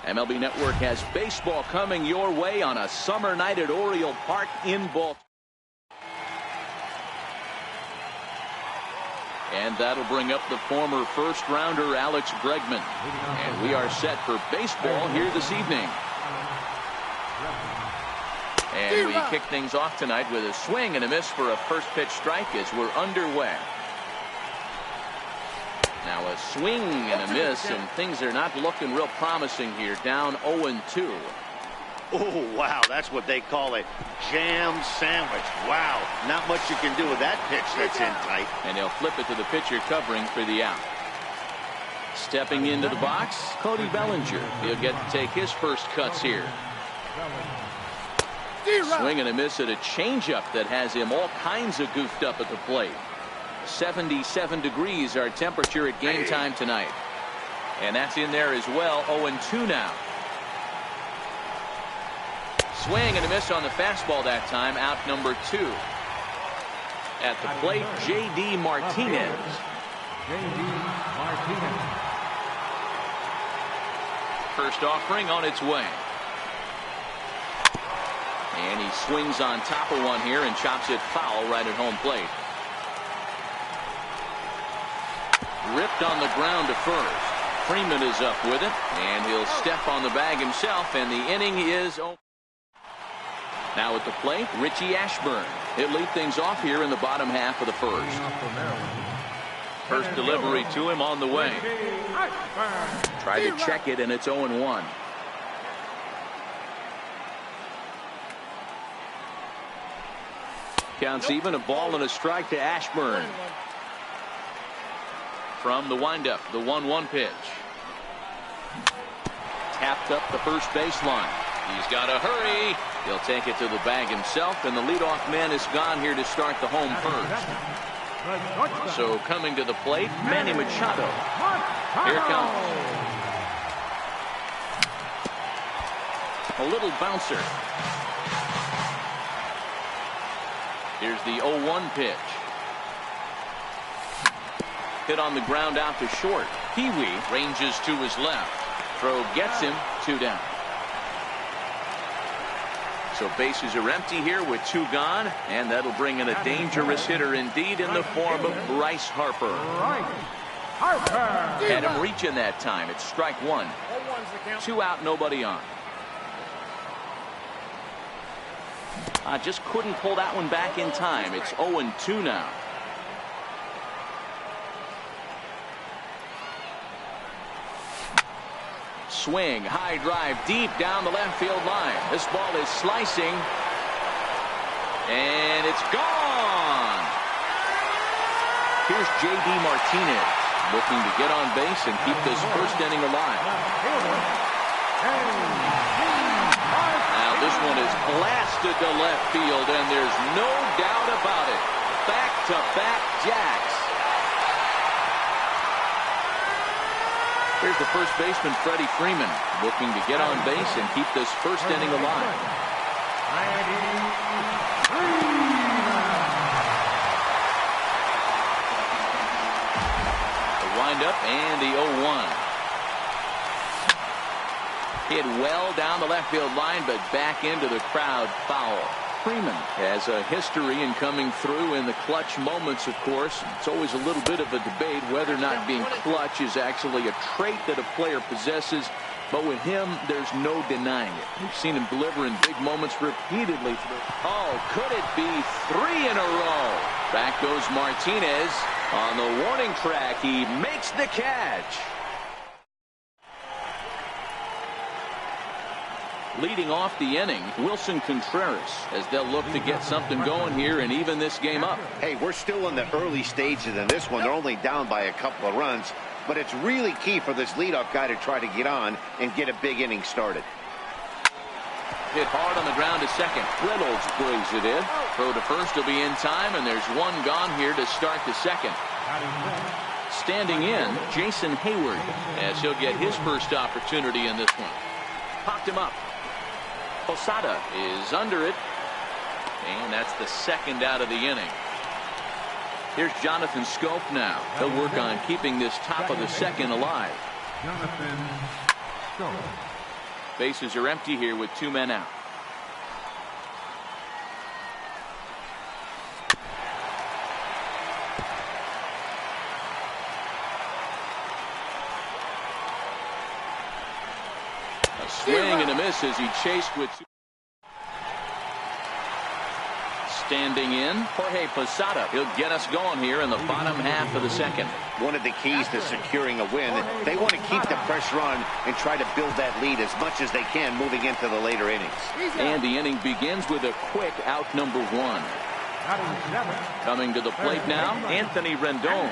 MLB Network has baseball coming your way on a summer night at Oriole Park in Baltimore. And that'll bring up the former first-rounder Alex Bregman. And we are set for baseball here this evening. And we kick things off tonight with a swing and a miss for a first pitch strike as we're underway. Now a swing and a miss, and things are not looking real promising here. Down 0-2. Oh, wow, that's what they call a jam sandwich. Wow, not much you can do with that pitch that's in tight. And they'll flip it to the pitcher covering for the out. Stepping into the box, Cody Bellinger. He'll get to take his first cuts here. Swing and a miss at a changeup that has him all kinds of goofed up at the plate. 77 degrees our temperature at game time tonight. And that's in there as well. 0-2 now. Swing and a miss on the fastball that time. Out number 2. At the plate, J.D. Martinez. First offering on its way. And he swings on top of one here and chops it foul right at home plate. Ripped on the ground to first. Freeman is up with it, and he'll step on the bag himself, and the inning is over. Now at the plate, Richie Ashburn. He'll lead things off here in the bottom half of the first. First delivery to him on the way. Tried to check it, and it's 0-1. Counts even, a ball and a strike to Ashburn. From the windup, the 1-1 pitch. Tapped up the first baseline. He's got to hurry. He'll take it to the bag himself, and the leadoff man is gone here to start the home first. So coming to the plate, Manny Machado. Here it comes. A little bouncer. Here's the 0-1 pitch. Hit on the ground out to short. Pee-wee ranges to his left. Throw gets him, 2 down. So bases are empty here with 2 gone, and that'll bring in a dangerous hitter indeed in the form of Bryce Harper. Had him reaching that time. It's strike 1. 2 out, nobody on. Just couldn't pull that one back in time. It's 0-2 now. Swing, high drive, deep down the left field line. This ball is slicing, and it's gone. Here's J.D. Martinez looking to get on base and keep this first inning alive. Now this one is blasted to left field, and there's no doubt about it. Back-to-back jacks. Here's the first baseman, Freddie Freeman, looking to get on base and keep this first inning alive. The windup and the 0-1. Hit well down the left field line, but back into the crowd, foul. Freeman has a history in coming through in the clutch moments, of course. It's always a little bit of a debate whether or not being clutch is actually a trait that a player possesses. But with him, there's no denying it. We've seen him deliver in big moments repeatedly. Oh, could it be 3 in a row? Back goes Martinez on the warning track. He makes the catch. Leading off the inning, Wilson Contreras, as they'll look to get something going here and even this game up. Hey, we're still in the early stages in this one. They're only down by a couple of runs, but it's really key for this leadoff guy to try to get on and get a big inning started. Hit hard on the ground to second. Reynolds brings it in. Throw to first will be in time, and there's 1 gone here to start the second. Standing in, Jason Hayward, as he'll get his first opportunity in this one. Popped him up. Posada is under it, and that's the second out of the inning. Here's Jonathan Schoop now. He'll work on keeping this top of the second alive. Jonathan Schoop. Bases are empty here with 2 men out. A swing and a miss as he chased with 2. Standing in, Jorge Posada. He'll get us going here in the bottom half of the second. One of the keys to securing a win, they want to keep the pressure on and try to build that lead as much as they can moving into the later innings. And the inning begins with a quick out number 1. Coming to the plate now, Anthony Rendon.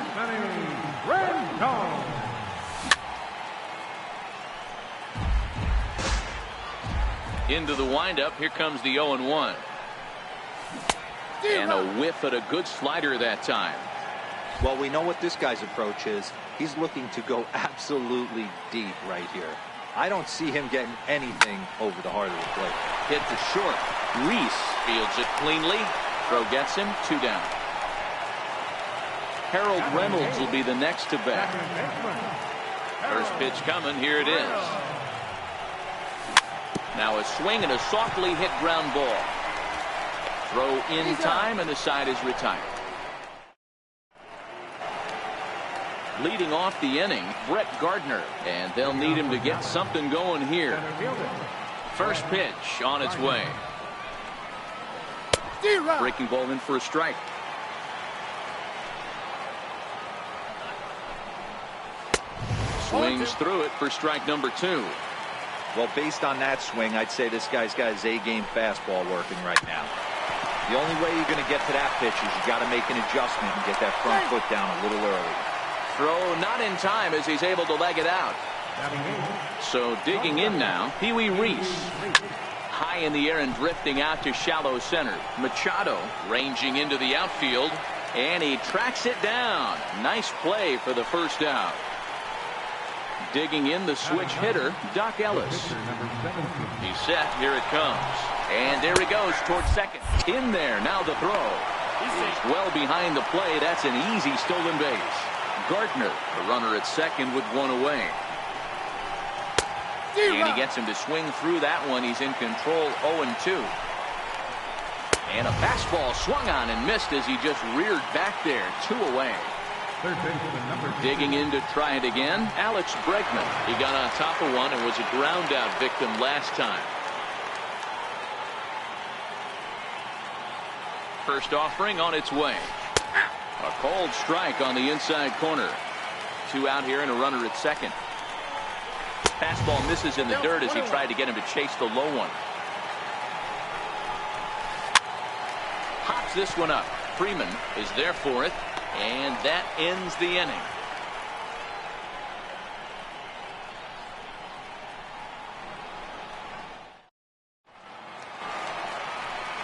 Into the windup, here comes the 0-1. And a whiff at a good slider that time. Well, we know what this guy's approach is. He's looking to go absolutely deep right here. I don't see him getting anything over the heart of the plate. Hit to short. Reese fields it cleanly. Throw gets him. 2 down. Harold Reynolds will be the next to bat. First pitch coming. Here it is. Now a swing and a softly hit ground ball. Throw in time, and the side is retired. Leading off the inning, Brett Gardner, and they'll need him to get something going here. First pitch on its way. Breaking ball in for a strike. Swings through it for strike number 2. Well, based on that swing, I'd say this guy's got his A-game fastball working right now. The only way you're going to get to that pitch is you got to make an adjustment and get that front foot down a little early. Throw not in time as he's able to leg it out. So digging in now, Pee Wee Reese. High in the air and drifting out to shallow center. Machado ranging into the outfield, and he tracks it down. Nice play for the first out. Digging in, the switch hitter, Doc Ellis. He's set. Here it comes. And there he goes towards second. In there. Now the throw. He's well behind the play. That's an easy stolen base. Gardner, the runner at second with 1 away. And he gets him to swing through that one. He's in control. 0-2. And a fastball swung on and missed as he just reared back there. 2 away. Digging in to try it again, Alex Bregman. He got on top of one and was a ground out victim last time. First offering on its way. A cold strike on the inside corner. 2 out here and a runner at second. Fastball misses in the dirt as he tried to get him to chase the low one. Hops this one up. Freeman is there for it. And that ends the inning.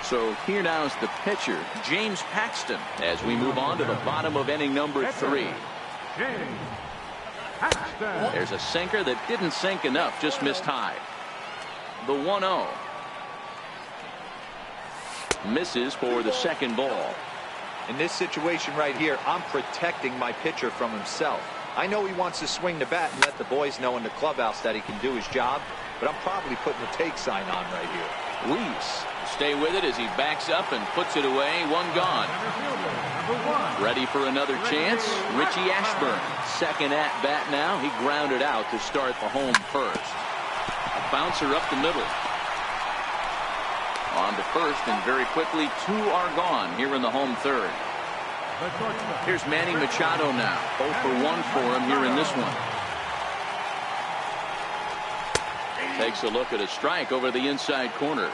So here now is the pitcher, James Paxton, as we move on to the bottom of inning number 3. There's a sinker that didn't sink enough, just missed high. The 1-0. Misses for the second ball. In this situation right here, I'm protecting my pitcher from himself. I know he wants to swing the bat and let the boys know in the clubhouse that he can do his job, but I'm probably putting the take sign on right here. Reese stay with it as he backs up and puts it away. 1 gone. Ready for another chance. Richie Ashburn, second at bat now. He grounded out to start the home first. A bouncer up the middle. On to first, and very quickly 2 are gone here in the home third. Here's Manny Machado now. 0 for 1 for him here in this one. Takes a look at a strike over the inside corner.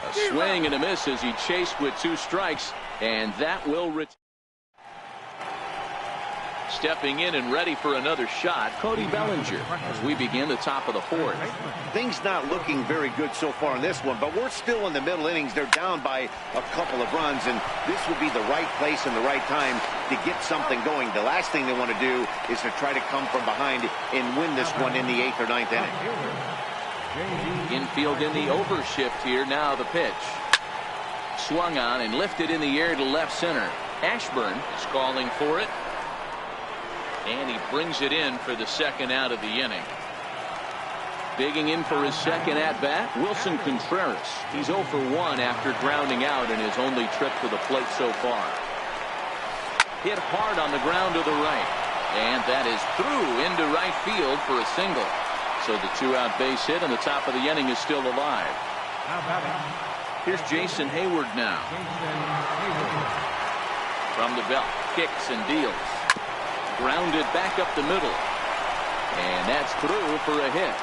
A swing and a miss as he chased with 2 strikes, and that will return. Stepping in and ready for another shot, Cody Bellinger, as we begin the top of the 4th. Things not looking very good so far in this one, but we're still in the middle innings. They're down by a couple of runs, and this would be the right place and the right time to get something going. The last thing they want to do is to try to come from behind and win this one in the 8th or 9th inning. Infield in the overshift here. Now the pitch. Swung on and lifted in the air to left center. Ashburn is calling for it. And he brings it in for the second out of the inning. Digging in for his second at-bat, Wilson Contreras. He's 0 for 1 after grounding out in his only trip to the plate so far. Hit hard on the ground to the right. And that is through into right field for a single. So the 2-out base hit and the top of the inning is still alive. Here's Jason Hayward now. From the belt, kicks and deals. Grounded back up the middle. And that's through for a hit.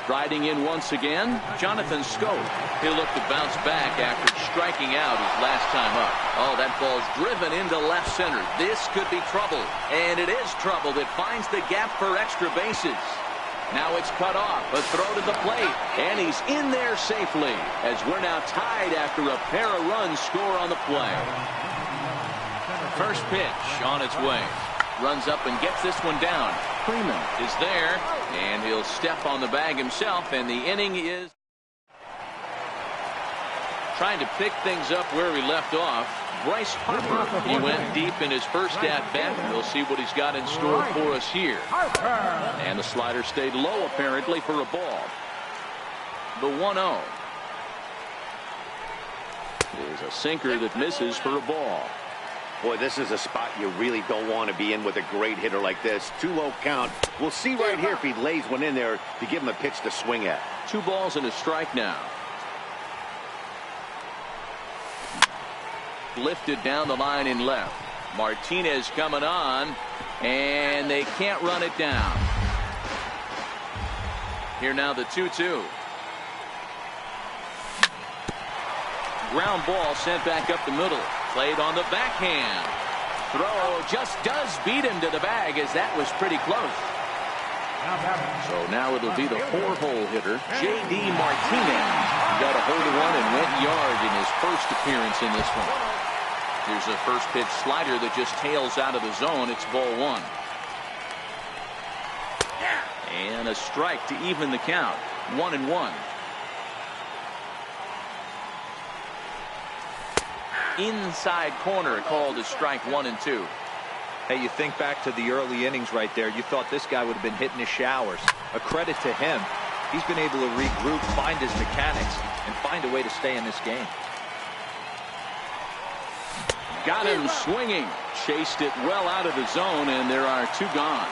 Striding in once again, Jonathan Schoop. He'll look to bounce back after striking out his last time up. Oh, that ball's driven into left center. This could be trouble. And it is trouble that finds the gap for extra bases. Now it's cut off. A throw to the plate. And he's in there safely as we're now tied after a pair of runs score on the play. First pitch on its way. Runs up and gets this one down. Freeman is there, and he'll step on the bag himself, and the inning is trying to pick things up where he left off. Bryce Harper, he went deep in his first at-bat. We'll see what he's got in store for us here. And the slider stayed low, apparently, for a ball. The 1-0 is a sinker that misses for a ball. Boy, this is a spot you really don't want to be in with a great hitter like this. Too low count. We'll see right here if he lays one in there to give him a pitch to swing at. 2 balls and a strike now. Lifted down the line in left. Martinez coming on, and they can't run it down. Here now the 2-2. Ground ball sent back up the middle. Played on the backhand. Throw just does beat him to the bag, as that was pretty close. So now it'll be the 4-hole hitter, J.D. Martinez. Got a hold of one and went yard in his first appearance in this one. Here's a first pitch slider that just tails out of the zone. It's ball 1. And a strike to even the count. 1-1. Inside corner called as strike 1 and 2. Hey, you think back to the early innings right there. You thought this guy would have been hitting his showers. A credit to him. He's been able to regroup, find his mechanics, and find a way to stay in this game. Got him swinging. Chased it well out of the zone, and there are 2 gone.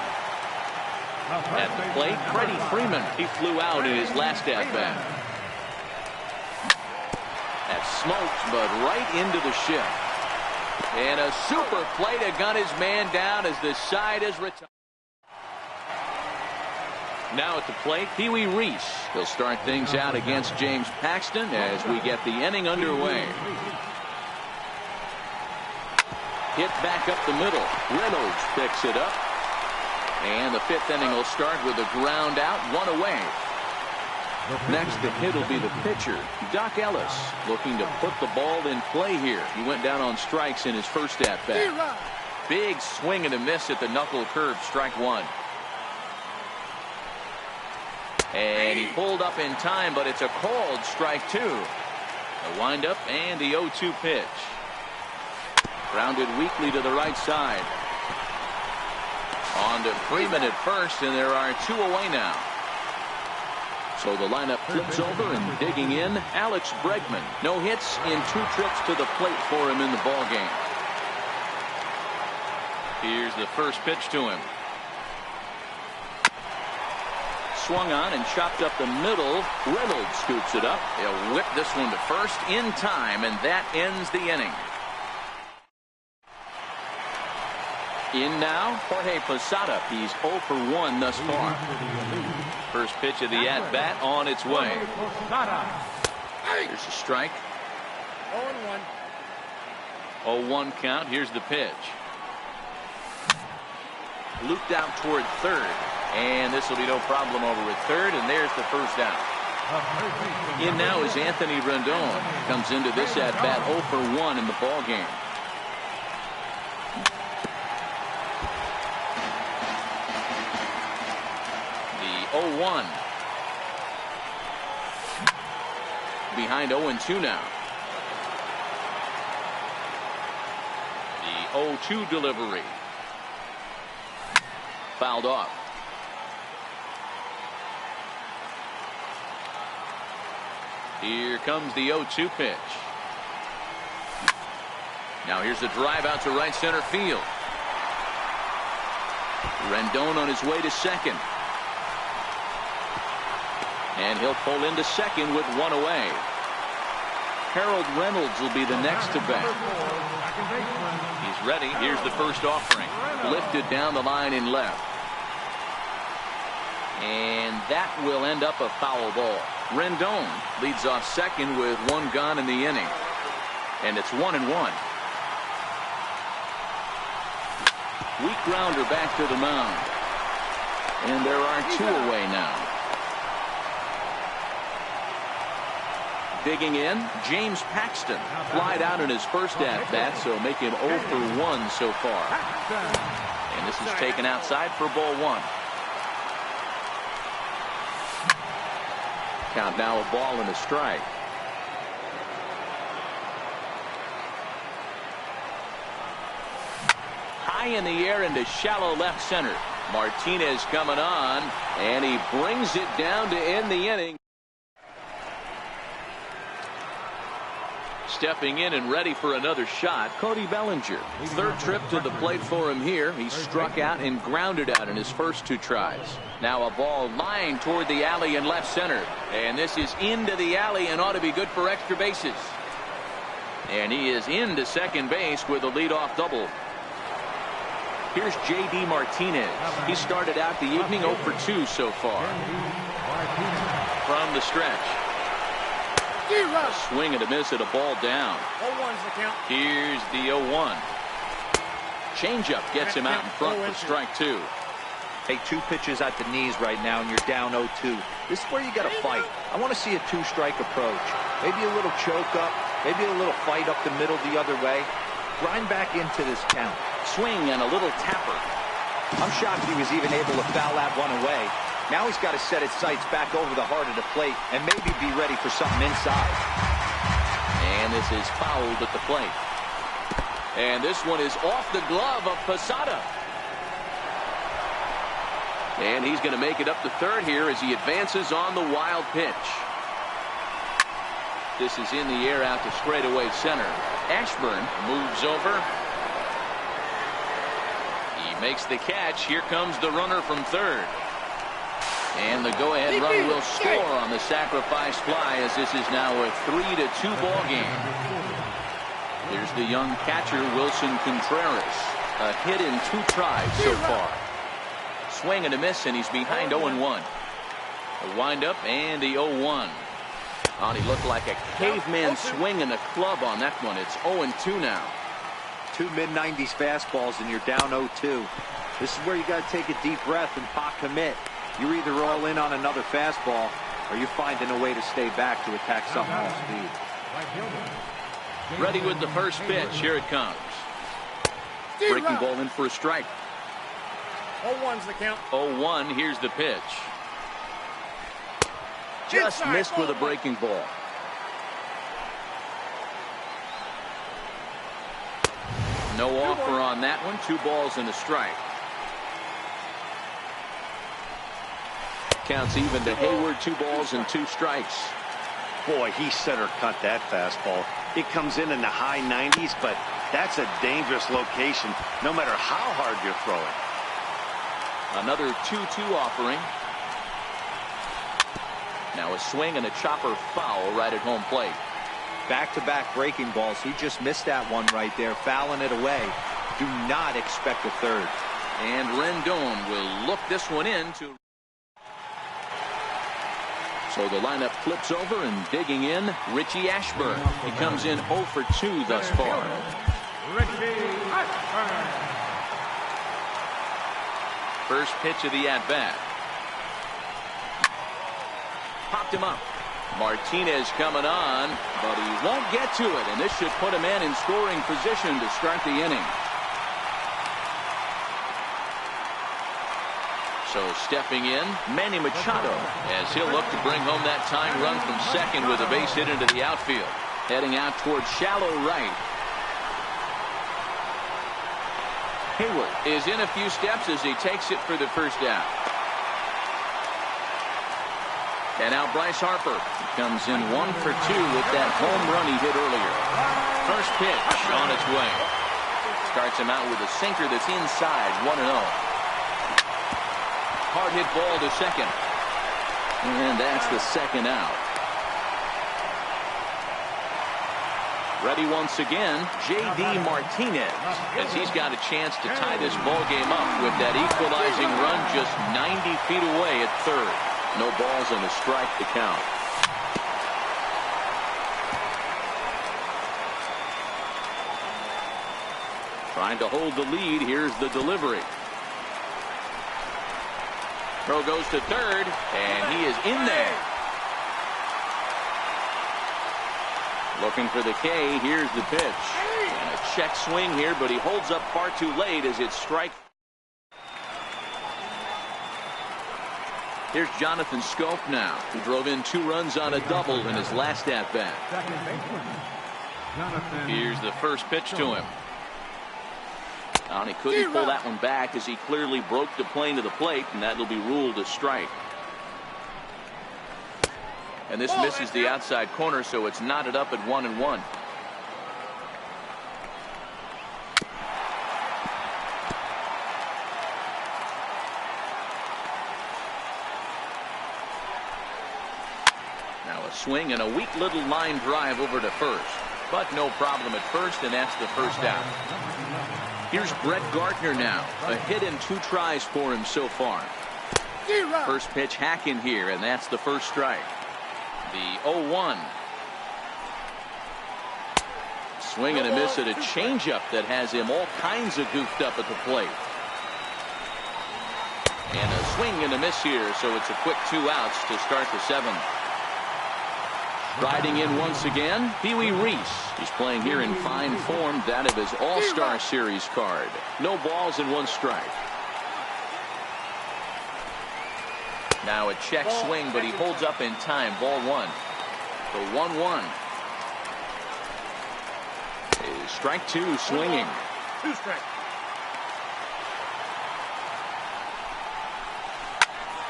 At the plate, Freddie Freeman. He flew out in his last at-bat. That smoked, but right into the shift. And a super play to gun his man down as the side is retired. Now at the plate, Pee Wee Reese. He'll start things out against James Paxton as we get the inning underway. Hit back up the middle. Reynolds picks it up. And the 5th inning will start with a ground out, 1 away. Next to hit will be the pitcher, Doc Ellis, looking to put the ball in play here. He went down on strikes in his first at-bat. Big swing and a miss at the knuckle curve, strike 1. And he pulled up in time, but it's a called strike 2. A windup and the 0-2 pitch. Grounded weakly to the right side. On to Freeman at first, and there are 2 away now. So the lineup flips over, and digging in, Alex Bregman. No hits in 2 trips to the plate for him in the ballgame. Here's the first pitch to him. Swung on and chopped up the middle. Reynolds scoops it up. He'll whip this one to first in time, and that ends the inning. In now, Jorge Posada. He's 0 for 1 thus far. First pitch of the at-bat on its way. Here's a strike. 0-1 count. Here's the pitch. Looped out toward third. And this will be no problem over at third. And there's the first out. In now is Anthony Rendon. Comes into this at-bat 0 for 1 in the ballgame. 0-1. Behind 0-2 now. The 0-2 delivery. Fouled off. Here comes the 0-2 pitch. Now here's the drive out to right center field. Rendon on his way to second. And he'll pull into second with one away. Harold Reynolds will be the next to bat. He's ready. Here's the first offering. Lifted down the line in left. And that will end up a foul ball. Rendon leads off second with one gone in the inning. And it's 1-1. Weak grounder back to the mound. And there are two away now. Digging in, James Paxton. Flied out in his first at-bat, so make him 0 for 1 so far. And this is taken outside for ball one. Count now a ball and a strike. High in the air into shallow left center. Martinez coming on, and he brings it down to end the inning. Stepping in and ready for another shot, Cody Bellinger. Third trip to the plate for him here. He struck out and grounded out in his first two tries. Now a ball lined toward the alley in left center. And this is into the alley and ought to be good for extra bases. And he is into second base with a leadoff double. Here's J.D. Martinez. He started out the evening 0 for 2 so far. From the stretch. A swing and a miss at a ball down. 0-1's the count. Here's the 0-1. Changeup gets him out in front for strike two. Hey, two pitches at the knees right now, and you're down 0-2. This is where you got to fight. I want to see a two-strike approach. Maybe a little choke up, maybe a little fight up the middle the other way. Grind back into this count. Swing and a little tapper. I'm shocked he was even able to foul that one away. Now he's got to set his sights back over the heart of the plate and maybe be ready for something inside. And this is fouled at the plate. And this one is off the glove of Posada. And he's going to make it up to third here as he advances on the wild pitch. This is in the air out to straightaway center. Ashburn moves over. He makes the catch. Here comes the runner from third. And the go-ahead run will score on the sacrifice fly as this is now a 3-2 ball game. There's the young catcher Wilson Contreras. A hit in 2 tries so far. Swing and a miss, and he's behind 0-1. A windup and the 0-1. Oh, he looked like a caveman swinging a club on that one. It's 0-2 now. 2 mid-90s fastballs and you're down 0-2. This is where you got to take a deep breath and pot commit. You're either all in on another fastball or you're finding a way to stay back to attack something off speed. Ready with the first pitch. Here it comes. Breaking ball in for a strike. 0-1's the count. 0-1. Here's the pitch. Just missed with a breaking ball. No offer on that one. 2 balls and a strike. Counts even to Hayward. 2 balls and 2 strikes. Boy, he center cut that fastball. It comes in the high 90s, but that's a dangerous location no matter how hard you're throwing. Another 2-2 offering. Now a swing and a chopper foul right at home plate. Back-to-back breaking balls. He just missed that one right there, fouling it away. Do not expect a third. And Rendon will look this one in to. So the lineup flips over and digging in, Richie Ashburn. He comes in 0 for 2 thus far. First pitch of the at-bat. Popped him up. Martinez coming on, but he won't get to it, and this should put a man in scoring position to start the inning. So stepping in, Manny Machado, as he'll look to bring home that tying run from second with a base hit into the outfield. Heading out towards shallow right. Hayward is in a few steps as he takes it for the first out. And now Bryce Harper comes in 1 for 2 with that home run he hit earlier. First pitch on its way. Starts him out with a sinker that's inside, 1-0. Hard hit ball to second. And that's the second out. Ready once again, J.D. Martinez, as he's got a chance to tie this ball game up with that equalizing run just 90 feet away at third. No balls and a strike to count. Trying to hold the lead. Here's the delivery. Throw goes to third, and he is in there. Looking for the K. Here's the pitch. And a check swing here, but he holds up far too late as it's strike. Here's Jonathan Schoop now, who drove in 2 runs on a double in his last at-bat. Here's the first pitch to him. And he couldn't pull that one back as he clearly broke the plane to the plate, and that'll be ruled a strike. And this misses the outside corner, so it's knotted up at 1-1. Now a swing and a weak little line drive over to first. But no problem at first, and that's the first out. Here's Brett Gardner now. A hit in 2 tries for him so far. First pitch hack in here, and that's the first strike. The 0-1. Swing and a miss at a changeup that has him all kinds of goofed up at the plate. And a swing and a miss here, so it's a quick 2 outs to start the 7th. Riding in once again, Pee Wee Reese. He's playing here in fine form, that of his All-Star Series card. No balls and 1 strike. Now a check swing, but he holds up in time. Ball 1. The 1-1. Strike 2, swinging. 2 strikes.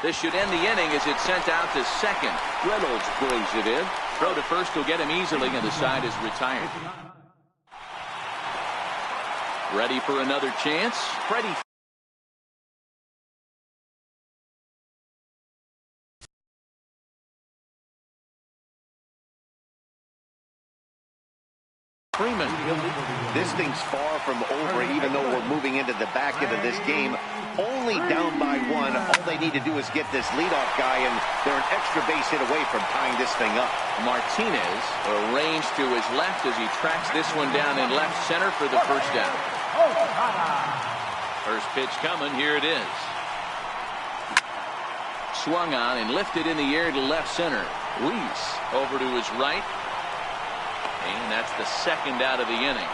This should end the inning as it's sent out to second. Reynolds plays it in. Throw to first will get him easily, and the side is retired. Ready for another chance. Freddie. Freeman. This thing's far from over, even though we're moving into the back end of this game. Only down by 1. All they need to do is get this leadoff guy, and they're an extra base hit away from tying this thing up. Martinez arranged to his left as he tracks this one down in left center for the first out. First pitch coming. Here it is. Swung on and lifted in the air to left center. Reese over to his right. And that's the second out of the inning.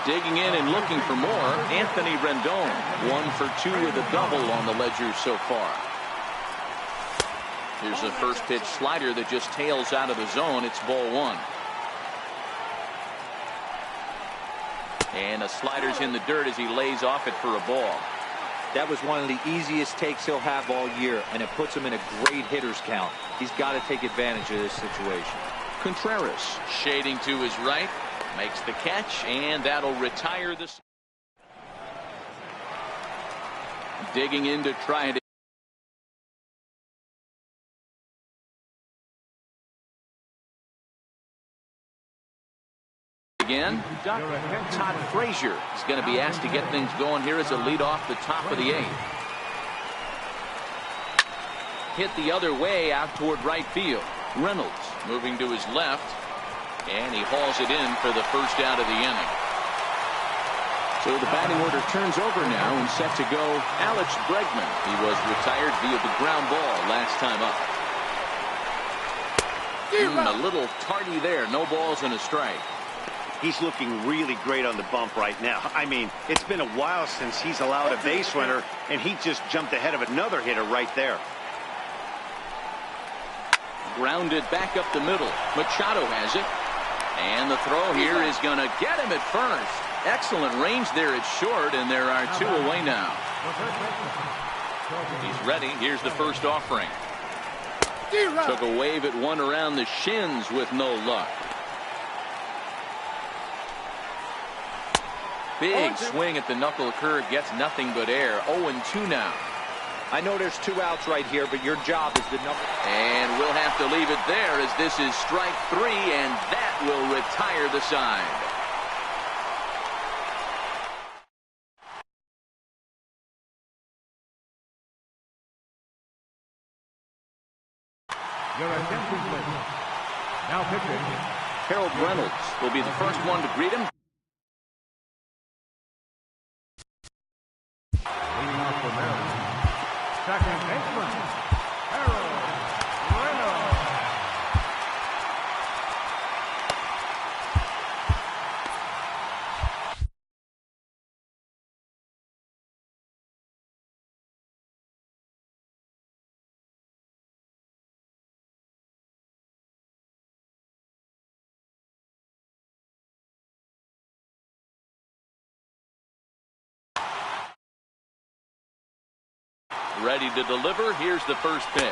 Digging in and looking for more, Anthony Rendon. 1 for 2 with a double on the ledger so far. Here's a first pitch slider that just tails out of the zone. It's ball 1. And a slider's in the dirt as he lays off it for a ball. That was one of the easiest takes he'll have all year, and it puts him in a great hitter's count. He's got to take advantage of this situation. Contreras shading to his right, makes the catch, and that'll retire this. Digging in to try it again. Todd Frazier is going to be asked to get things going here as a lead off the top of the 8th. Hit the other way out toward right field. Reynolds moving to his left, and he hauls it in for the first out of the inning. So the batting order turns over now, and set to go Alex Bregman. He was retired via the ground ball last time up. A little tardy there. No balls and a strike. He's looking really great on the bump right now. I mean, it's been a while since he's allowed a base runner, and he just jumped ahead of another hitter right there. Grounded back up the middle. Machado has it. And the throw here is going to get him at first. Excellent range there at short, and there are 2 away now. He's ready. Here's the first offering. Took a wave at one around the shins with no luck. Big swing at the knuckle curve, gets nothing but air. 0-2 now. I know there's 2 outs right here, but your job is the number. And we'll have to leave it there as this is strike 3, and that will retire the side. Your attention, please. Now pitching. Harold Reynolds will be the first one to greet him. Leading off for Maryland. Second baseman, Harold Reynolds. Ready to deliver. Here's the first pitch.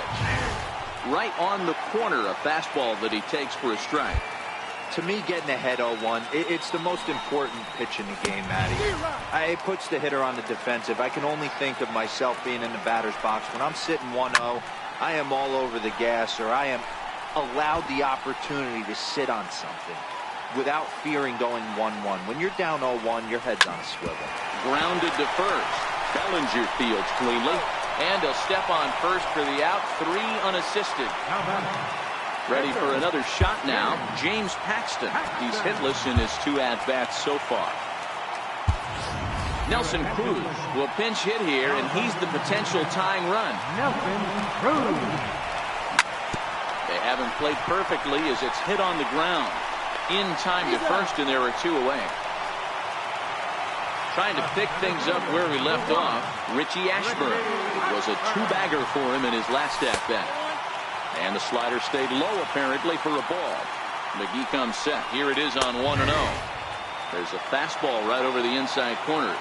Right on the corner, a fastball that he takes for a strike. To me, getting ahead 0-1, it's the most important pitch in the game, Matty. It puts the hitter on the defensive. I can only think of myself being in the batter's box. When I'm sitting 1-0, I am all over the gas, or I am allowed the opportunity to sit on something without fearing going 1-1. When you're down 0-1, your head's on a swivel. Grounded to first. Bellinger fields cleanly. And he'll step on first for the out. 3 unassisted. Ready for another shot now. James Paxton. He's hitless in his 2 at-bats so far. Nelson Cruz will pinch hit here, and he's the potential tying run. Nelson Cruz. They haven't played perfectly as it's hit on the ground. In time to first, and there are 2 away. Trying to pick things up where we left off, Richie Ashburn. It was a 2-bagger for him in his last at-bat. And the slider stayed low apparently for a ball. McGee comes set. Here it is on 1-0. There's a fastball right over the inside corner.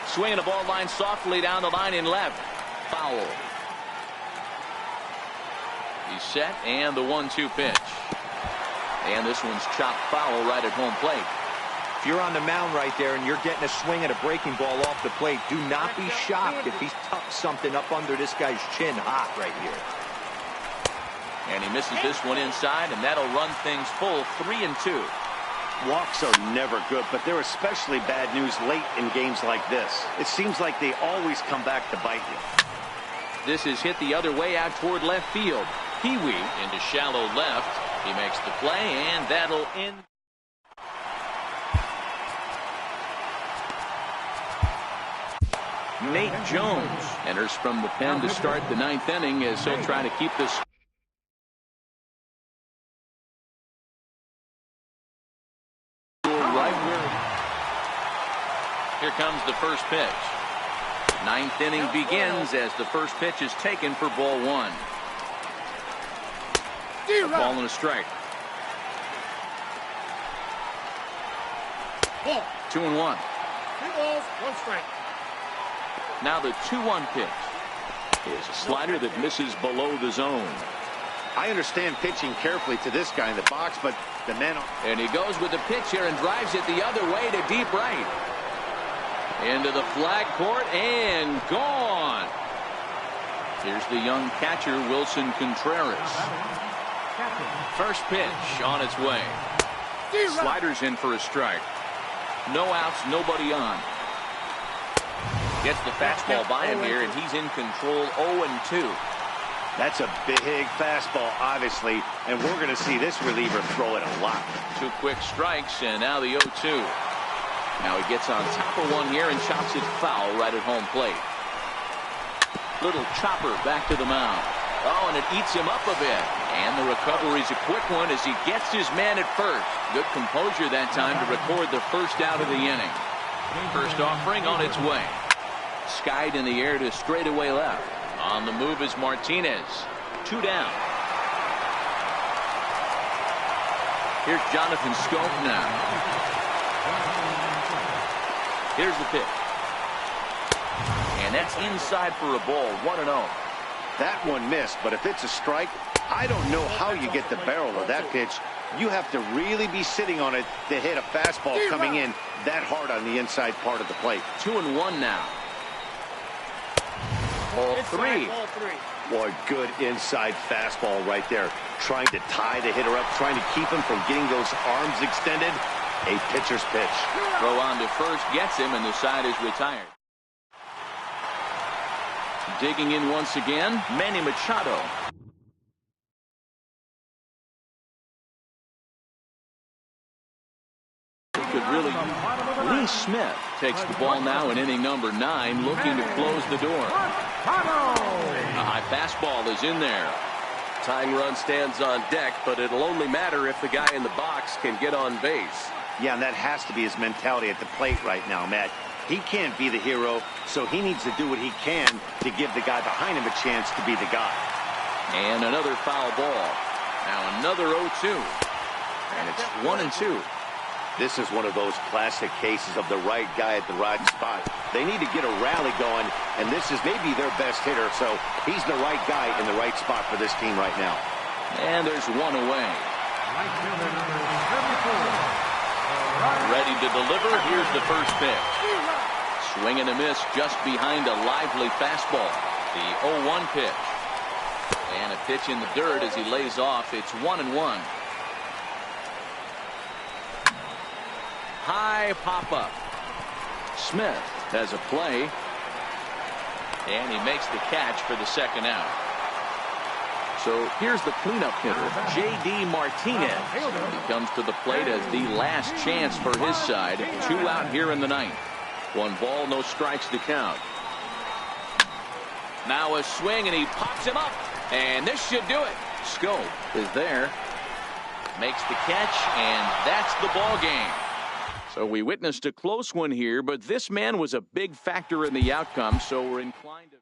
Swinging a ball line softly down the line in left. Foul. He's set, and the 1-2 pitch. And this one's chopped foul right at home plate. If you're on the mound right there and you're getting a swing at a breaking ball off the plate, do not be shocked if he's tucked something up under this guy's chin hot right here. And he misses this one inside, and that'll run things full. 3-2. Walks are never good, but they're especially bad news late in games like this. It seems like they always come back to bite you. This is hit the other way out toward left field. Pee-wee into shallow left. He makes the play, and that'll end. Nate Jones enters from the pen to start the 9th inning as he'll try to keep this right where. Here comes the first pitch. 9th inning begins as the first pitch is taken for ball 1. A ball and a strike. 2-1. 2 balls, 1 strike. Now the 2-1 pitch is a slider that misses below the zone. I understand pitching carefully to this guy in the box, but the man. And he goes with the pitch here and drives it the other way to deep right. Into the flag court and gone. Here's the young catcher, Wilson Contreras. First pitch on its way. Sliders in for a strike. No outs, nobody on. Gets the fastball by him here, and he's in control. 0-2. That's a big fastball, obviously, and we're going to see this reliever throw it a lot. 2 quick strikes, and now the 0-2. Now he gets on top of one here and chops it foul right at home plate. Little chopper back to the mound. Oh, and it eats him up a bit. And the recovery's a quick one as he gets his man at first. Good composure that time to record the first out of the inning. First offering on its way. Skied in the air to straightaway left. On the move is Martinez. 2 down. Here's Jonathan Schoop now. Here's the pitch. And that's inside for a ball. 1-0. That one missed, but if it's a strike, I don't know how you get the barrel of that pitch. You have to really be sitting on it to hit a fastball coming in that hard on the inside part of the plate. 2-1 now. Ball 3. Boy, good inside fastball right there. Trying to tie the hitter up, trying to keep him from getting those arms extended. A pitcher's pitch. Throw on to first gets him, and the side is retired. Digging in once again, Manny Machado. Could really. Lee Smith takes the ball now in inning number 9, looking to close the door. A high fastball is in there. Tying run stands on deck, but it'll only matter if the guy in the box can get on base. Yeah, and that has to be his mentality at the plate right now, Matt. He can't be the hero, so he needs to do what he can to give the guy behind him a chance to be the guy. And another foul ball. Now another 0-2. And it's 1-2. This is one of those classic cases of the right guy at the right spot. They need to get a rally going, and this is maybe their best hitter, so he's the right guy in the right spot for this team right now. And there's one away. Ready to deliver. Here's the first pitch. Swing and a miss just behind a lively fastball. The 0-1 pitch. And a pitch in the dirt as he lays off. It's 1-1. High pop-up. Smith has a play. And he makes the catch for the second out. So here's the cleanup hitter, J.D. Martinez. He comes to the plate as the last chance for his side. 2 out here in the 9th. 1 ball, no strikes to count. Now a swing, and he pops him up. And this should do it. Schoop is there. Makes the catch, and that's the ball game. So we witnessed a close one here, but this man was a big factor in the outcome, so we're inclined to...